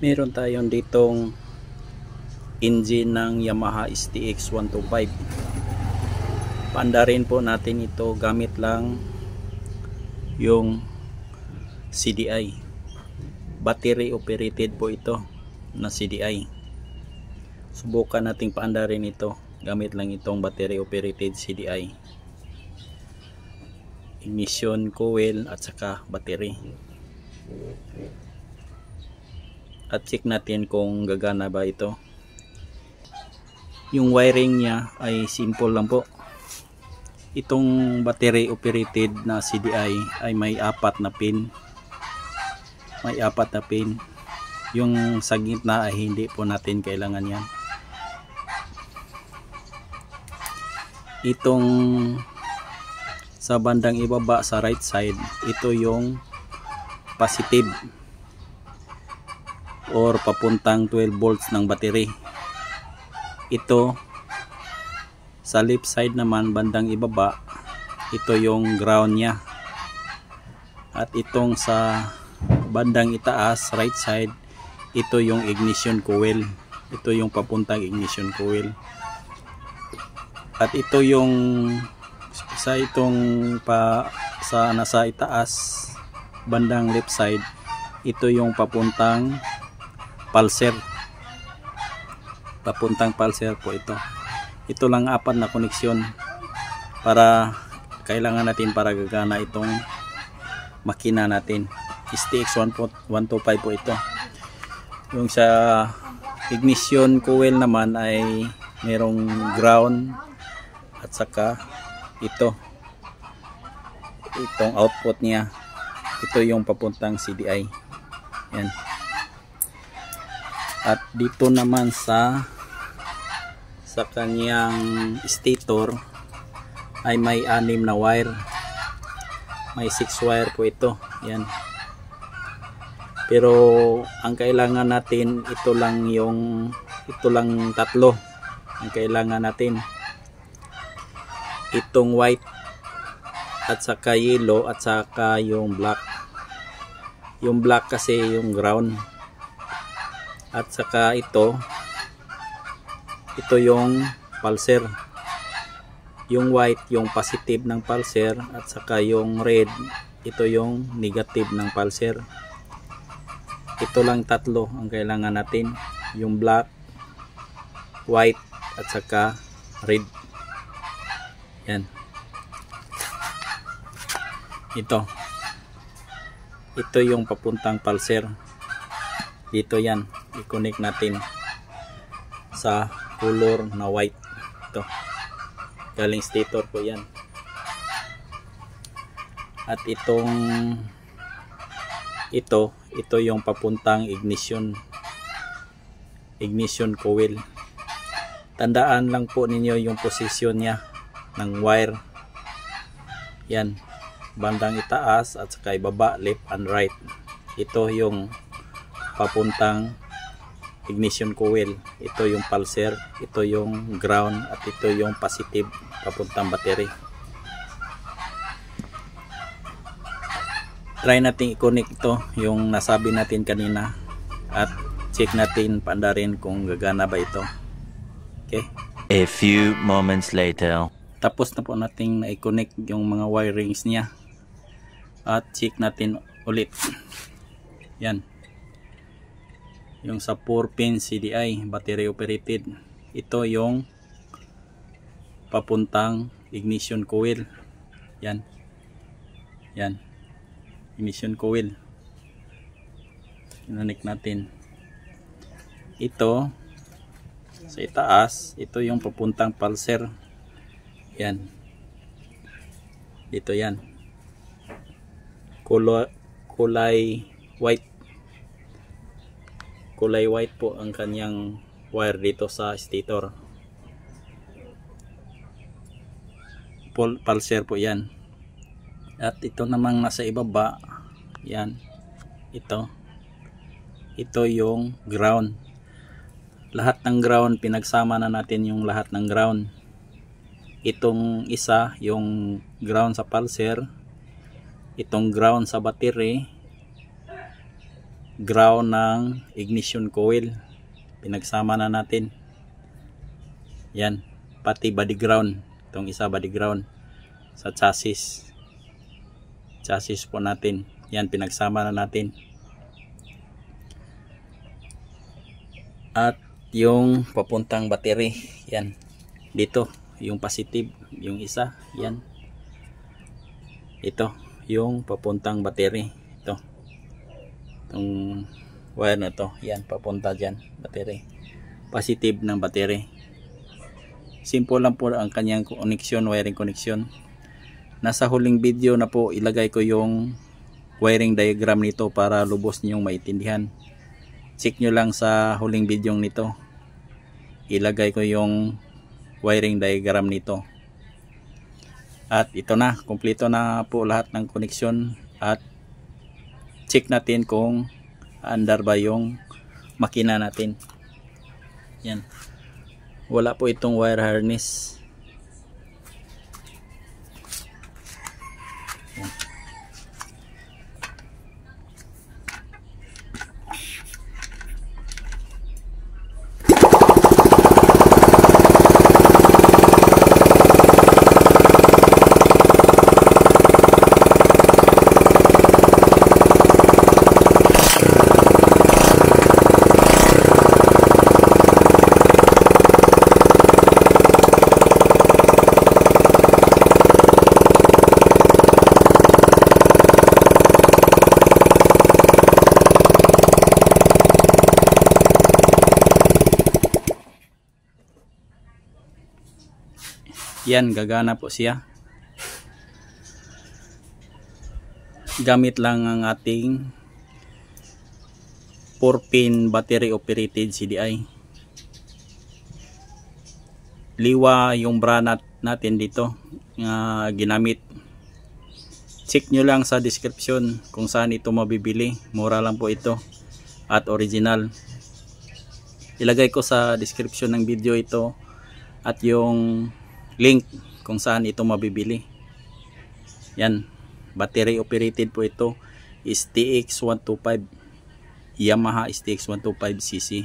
Meron tayong ditong engine ng Yamaha STX 125. Paandarin po natin ito gamit lang yung CDI. Battery operated po ito na CDI. Subukan nating paandarin ito gamit lang itong battery operated CDI. Ignition coil at saka battery. At check natin kung gagana ba ito. Yung wiring niya ay simple lang po. Itong battery operated na CDI ay may apat na pin. Yung sa gitna ay hindi po natin kailangan yan. Itong sa bandang ibaba sa right side, ito yung positive or papuntang 12 volts ng battery. Ito sa left side naman, bandang ibaba, ito yung ground nya. At itong sa bandang itaas, right side, ito yung ignition coil. Ito yung papuntang ignition coil. At ito yung sa itong sa nasa itaas, bandang left side, ito yung papuntang pulser. Papuntang pulser po ito. Ito lang apat na koneksyon para kailangan natin para gagana itong makina natin. STX 125 po ito. Yung sa ignition coil naman ay merong ground at saka itong output niya. Ito yung papuntang CDI. Yan. At dito naman sa kanyang stator ay may 6 na wire. May 6 wire po ito. Yan. Pero ang kailangan natin ito lang tatlo. Ang kailangan natin itong white at saka yellow at saka yung black. Yung black kasi yung ground. At saka ito yung pulser. Yung white yung positive ng pulser at saka yung red ito yung negative ng pulser. Ito lang tatlo ang kailangan natin, yung black, white at saka red. Yan. Ito yung papuntang pulser. Dito yan, i-connect natin sa color na white. Ito galing stator po yan. At ito yung papuntang ignition coil. Tandaan lang po ninyo yung position nya ng wire. Yan, bandang itaas at saka ibaba, left and right. Ito yung papuntang ignition coil, ito yung pulser, ito yung ground at ito yung positive papuntang battery. Try natin i-connect ito yung nasabi natin kanina at check natin paandarin kung gagana ba ito. Okay, a few moments later. Tapos na po natin na-connect yung mga wirings niya at check natin ulit. Yan, yung sa 4-pin CDI battery operated, ito yung papuntang ignition coil. Yan, ignition coil. Connect natin. Ito sa itaas, ito yung papuntang pulser. Yan, dito yan, kulay white po ang kanyang wire dito sa stator. Pulser po yan. At ito namang nasa ibaba, yan, ito yung ground. Lahat ng ground, pinagsama na natin yung lahat ng ground. Itong isa yung ground sa pulser, itong ground sa battery, ground ng ignition coil. Pinagsama na natin. Yan, pati body ground. Itong isa body ground sa chassis. Chassis po natin. Yan, pinagsama na natin. At yung papuntang battery, yan. Dito, yung positive, yung isa, yan. Ito, yung papuntang battery. Ito. Itong wire na to, yan, papunta dyan, battery. Positive ng battery. Simple lang po ang kanyang connection, wiring connection. Nasa huling video na po ilagay ko yung wiring diagram nito para lubos niyong maintindihan. Check nyo lang sa huling video nito. Ilagay ko yung wiring diagram nito. At ito na, kumpleto na po lahat ng connection. At check natin kung andar ba yung makina natin. Yan. Wala po itong wire harness. Yan. Yan, gagana po siya. Gamit lang ang ating 4-pin battery operated CDI. Liwa yung brand natin dito nga ginamit. Check nyo lang sa description kung saan ito mabibili. Mura lang po ito at original. Ilagay ko sa description ng video ito at yung link kung saan ito mabibili. Yan, battery operated po ito, STX 125, Yamaha STX 125cc.